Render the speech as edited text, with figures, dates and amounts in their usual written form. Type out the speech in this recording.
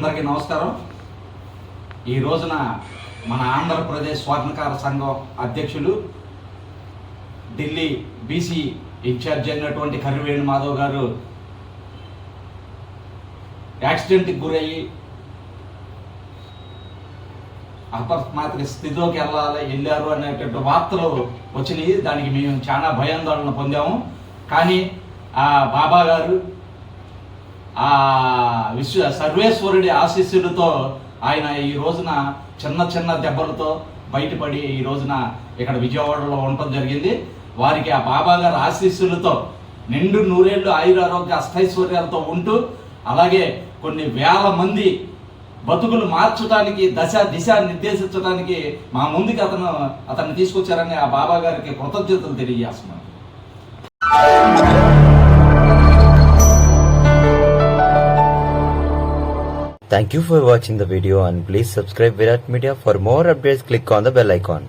అందరికీ నమస్కారం. ఈ రోజున మన ఆంధ్రప్రదేశ్ స్వర్ణకార సంఘం అధ్యక్షులు, ఢిల్లీ బీసీ ఇన్ఛార్జ్ అయినటువంటి కర్రివేణు మాధవ్ గారు యాక్సిడెంట్కి గురయ్యి అపస్మాత్తుగా స్థితిలోకి వెళ్ళారు అనేటువంటి వార్తలు వచ్చినాయి. దానికి మేము చాలా భయాందోళన పొందాము. కానీ ఆ బాబా గారు ఆ సర్వేశ్వరుడి ఆశీస్సులతో ఆయన ఈ రోజున చిన్న చిన్న దెబ్బలతో బయటపడి ఈ రోజున ఇక్కడ విజయవాడలో ఉండటం జరిగింది. వారికి ఆ బాబా గారి ఆశీస్సులతో నిండు నూరేళ్లు ఆయురారోగ్య అష్టైశ్వర్యాలతో ఉంటూ, అలాగే కొన్ని వేల మంది బతుకులు మార్చడానికి దిశ నిర్దేశించడానికి మా ముందుకు అతన్ని తీసుకొచ్చారని ఆ బాబా గారికి కృతజ్ఞతలు తెలియజేస్తున్నాను. Thank you for watching the video and please subscribe Virat Media. For more updates, click on the bell icon.